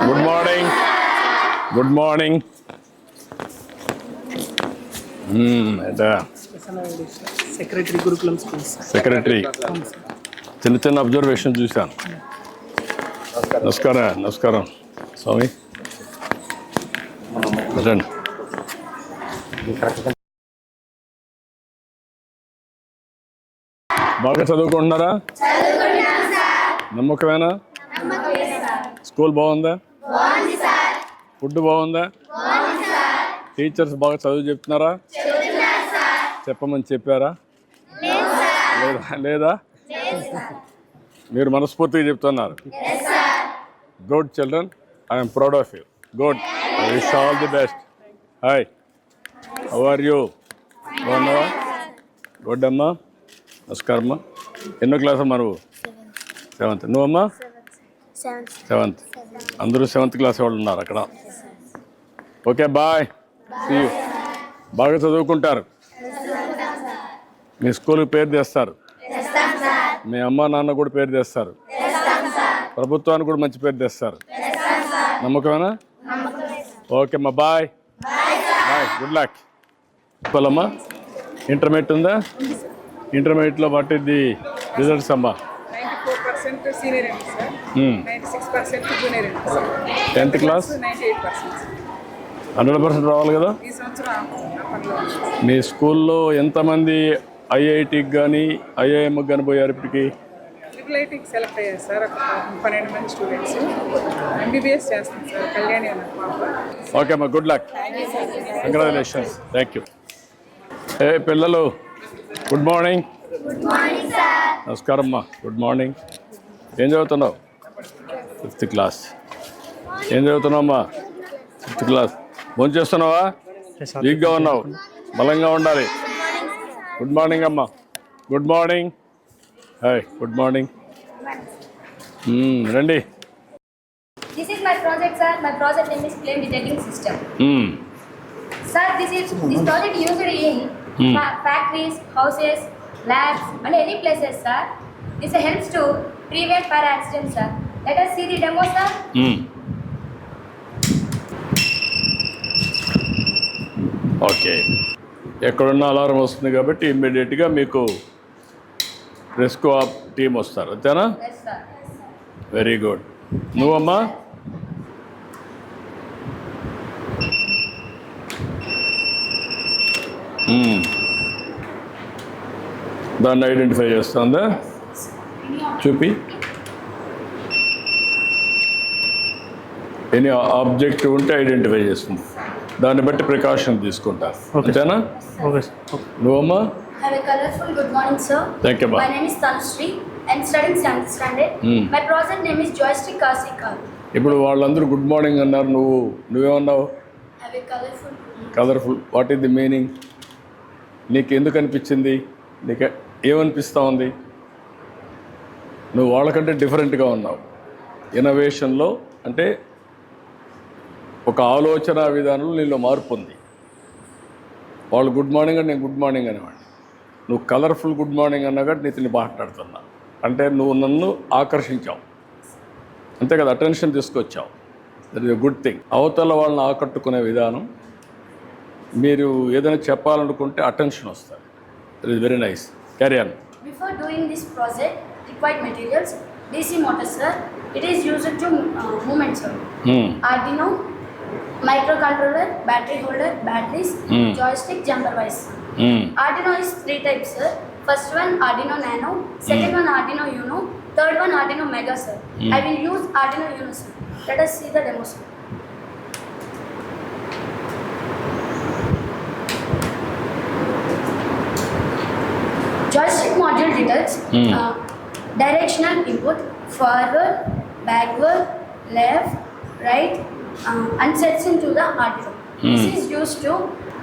Good morning. Good morning. Secretary Gurukulam schools. Secretary చిన్న చిన్న observation చూశాను. నమస్కారం. నమస్కారం స్వామి. రండి. బాగా చదువుకుంటున్నారా? నమ్మకమేనా? స్కూల్ బాగుందా? ఫుడ్ బాగుందా? టీచర్స్ బాగా చదువు చెప్తున్నారా? చెప్పమని చెప్పారా? లేదా? మీరు మనస్ఫూర్తిగా చెప్తున్నారు. Good children, I'm proud of you. Good. I wish all the best. Hi, how are you? బాగున్నావా? గుడ్ అమ్మా. నమస్కారం అమ్మా. ఎన్నో క్లాస్ అమ్మా నువ్వు? 7th. నువ్వమ్మా? 7th. అందరూ 7th క్లాస్ వాళ్ళు ఉన్నారు అక్కడ. Okay, bye. See you. బాగా చదువుకుంటారు. మీ స్కూల్కి పేరు తెస్తారు. మీ అమ్మ నాన్న కూడా పేరు తెస్తారు. ప్రభుత్వానికి కూడా మంచి పేరు తెస్తారు. నమ్మకమేనా? ఓకే అమ్మా, బాయ్. Bye, good luck. చెప్పాలమ్మా, ఇంటర్మీడియట్ ఉందా? ఇంటర్మీడియట్లో వాట్ ఇస్ ది రిజల్ట్స్ అమ్మా? 94% సీనియర్ అండి సార్. 96% జూనియర్ అండి సార్. 10th class 98%. 100% రావాలి కదా? ఈ సంవత్సరం మీ స్కూల్లో ఎంతమంది ఐఐటికి కానీ ఐఐఎంకి కానీ పోయారు ఇప్పటికి? ట్రిపుల్ సెలెక్ట్ అయ్యారు సార్. ఒక 12 మంది స్టూడెంట్స్. ఎంబీబీఎస్ చేస్తాం సార్. కళ్యాణి అన్న పాప. ఓకే అమ్మా, good luck. Congratulations. Thank you. ఏ పిల్లలు, గుడ్ మార్నింగ్. నమస్కారం అమ్మా. Good morning. ఏం చదువుతున్నావు? 5th class. ఏం చదువుతున్నావు అమ్మా? 5th class. భోజనం చేస్తున్నావా? వీక్గా ఉన్నావు, బలంగా ఉండాలి. గుడ్ మార్నింగ్ అమ్మా. Good morning. Hi, good morning. రండి. This is my project, sir. My project name is Flame Detecting System. Sir, this project used in factories, houses, labs, and any places, sir. This helps to prevent fire accidents, sir. Let us see the demo, sir. Okay, ఎక్కడున్న alarm వస్తుంది కాబట్టి ఇమ్మీడియట్గా మీకు rescue team వస్తారు, అంతేనా? Yes, sir. Very good. నువ్వమ్మా? దాన్ని identify చేస్తుందా? చూపి. ఎనీ ఆబ్జెక్ట్ ఉంటే ఐడెంటిఫై చేస్తుంది. దాన్ని బట్టి ప్రికాషన్ తీసుకుంటారు, అంతేనా? నువ్వమ్మా? Have a colorful good morning, sir. Thank you, ma'am. My name is Tanushree. I'm studying 7th standard. My project name is Joystick Kasi Car. ఇప్పుడు వాళ్ళందరూ గుడ్ మార్నింగ్ అన్నారు, నువ్వేమన్నావు? Have a colorful. Colourful. What is the meaning? నీకు ఎందుకు అనిపించింది? నీకు ఏమనిపిస్తూ ఉంది? నువ్వు వాళ్ళకంటే డిఫరెంట్గా ఉన్నావు. ఇన్నోవేషన్లో అంటే ఒక ఆలోచన విధానంలో నీలో మార్పు ఉంది. వాళ్ళు గుడ్ మార్నింగ్ అని నేను గుడ్ మార్నింగ్ అనేవాడిని. నువ్వు కలర్ఫుల్ గుడ్ మార్నింగ్ అన్నా కానీ నీతిని మాట్లాడుతున్నా అంటే నువ్వు నన్ను ఆకర్షించావు, అంతే కదా? అటెన్షన్ తీసుకొచ్చావు. That is a good thing. అవతల వాళ్ళని ఆకట్టుకునే విధానం. మీరు ఏదైనా చెప్పాలనుకుంటే అటెన్షన్ వస్తుంది. That is very nice. Carry on. Before doing this project, required materials: DC motor, sir. It is used to movement, sir. Arduino, microcontroller, battery holder, batteries, joystick, jumper wise. Arduino is 3 types, sir. First one Arduino Nano, second one Arduino Uno, third one Arduino Mega, sir. I will use Arduino Uno, sir. Let us see the demo, sir. Joystick module detects directional input, forward, backward, left, right, and sets into the Arduino.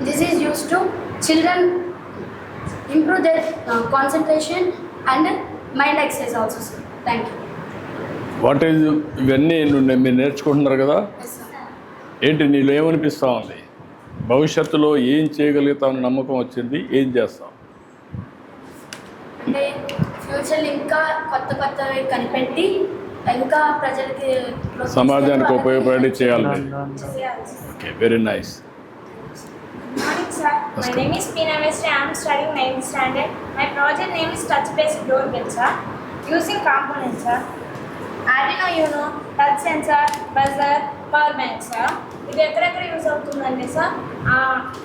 This is used to children improve their concentration and mind exercise also, sir. Thank you. What is ఇవన్నీ మీరు నేర్చుకుంటున్నారు కదా? Yes, sir. ఏంటి నీలో ఏమనిపిస్తూ ఉంది? భవిష్యత్తులో ఏం చేయగలుగుతామని నమ్మకం వచ్చింది? ఏం చేస్తాం? అంటే ఫ్యూచర్లో ఇంకా కొత్తవి కనిపెట్టి ఇంకా ప్రజలకి సమాజానికి ఉపయోగపడి చేయాలి. చేయాలి. Okay, very nice. Morning, sir. My name is P. Navesri. I am studying 9th standard. My project name is touch-based doorbell, sir. Using components, sir. Arduino Uno, touch sensor, buzzer, power bank, sir. ఇది ఎక్కడెక్కడ use అవుతుందంటే sir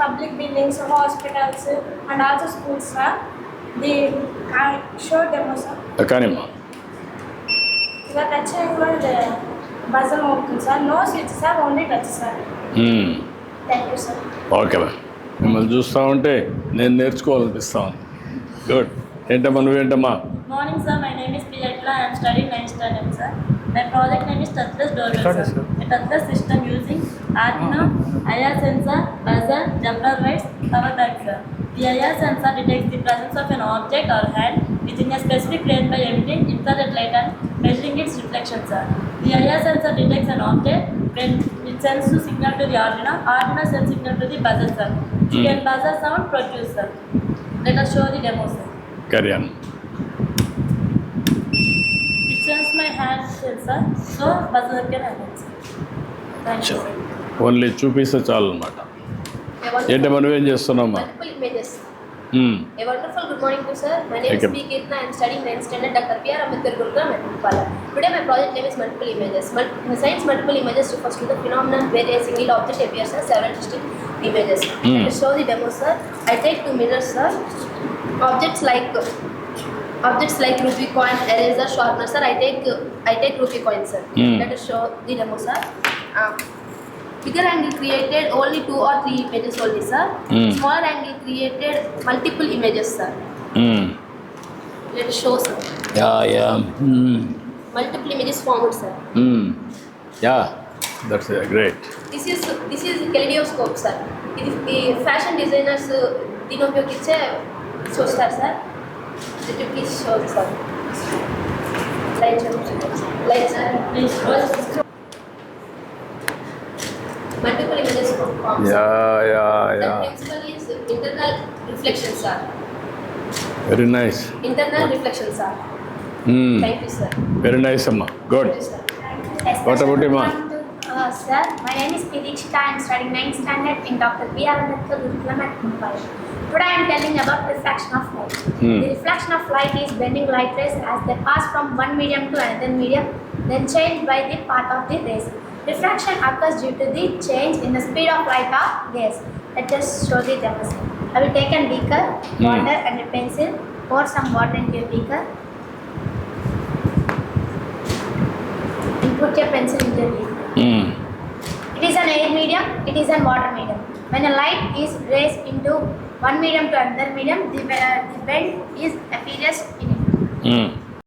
public buildings, hospitals and also schools sir. The show demo sir. కానీమ్మా. ఇలా touch చేయకుండా buzzer అవుతుంది sir. No switch sir, only touch sir. Thank you sir. Okay ma'am, మిమ్మల్ని చూస్తూ ఉంటే నేను నేర్చుకోవాలనిపిస్తాను. గుడ్. ఏంటమ్మా నువ్వేంటమ్మా? Morning, sir. My name is Piyatla. I am studying 9th standard, sir. My project name is touchless doorbell, sir. A touchless system using Arduino, IR sensor, buzzer, jumper lights, power bank, sir. The IR sensor detects the presence of an object or hand within a specific plane by emitting infrared light and measuring its reflection, sir. The IR sensor detects an object when it sends the signal to the Arduino. Arduino sends signal to the buzzer, sir. When buzzer sound produce, sir. Let us show the demo, sir. Carry on. It sends my hand sensor, so buzzer can happen, sir. Thank you, sir. Only చూపిస్తే చాలు అనమాట. ఏంటమ్మా నువ్వేం చేస్తున్నామ్మా? Multiple images. Hmm. A wonderful good morning to sir. My name is Okay. P. Kirtana. I am studying 9th standard Dr. P. R. Ambedkar Gurukulam, Medinipalli. Today my project name is multiple images. In science, multiple images refers to the phenomenon where a single object appears as several distinct images. To show the demo, sir, I take two mirrors, sir. Objects like rupee coin, eraser, sharpener, sir. I take rupee coin, sir. Let us show the demo, sir. Bigger angle created only 2 or 3 images only, sir. Smaller angle created multiple images, sir. Let us show, sir. Yeah. Multiple images formed, sir. Yeah, that's great. This is kaleidoscope, sir. ఇది fashion designers దీని ఉపయోగించే చూస్తారు sir. Please show sir. Light sir. Multiple images formed. Yeah. The principle is internal reflection, sir. Very nice. Internal reflection, sir. Thank you, sir. Very nice అమ్మా. Good. Thank you, sir. What about you, ma? Sir, my name is Pidikshita. I am studying 9th standard in Dr. B. R. Ambedkar Gurukulam at Mumbai. Today I am telling about refraction of light. The reflection of light is bending light rays as they pass from one medium to another medium, then change by the path of the rays. Refraction occurs due to the change in the speed of light or gas. Let us show the demonstration. I will take a beaker, water and a pencil, pour some water into a beaker, and put your pencil into a beaker. It is an air medium, it is an water medium. When a light is raised into one medium to another medium, the bend is appears in it.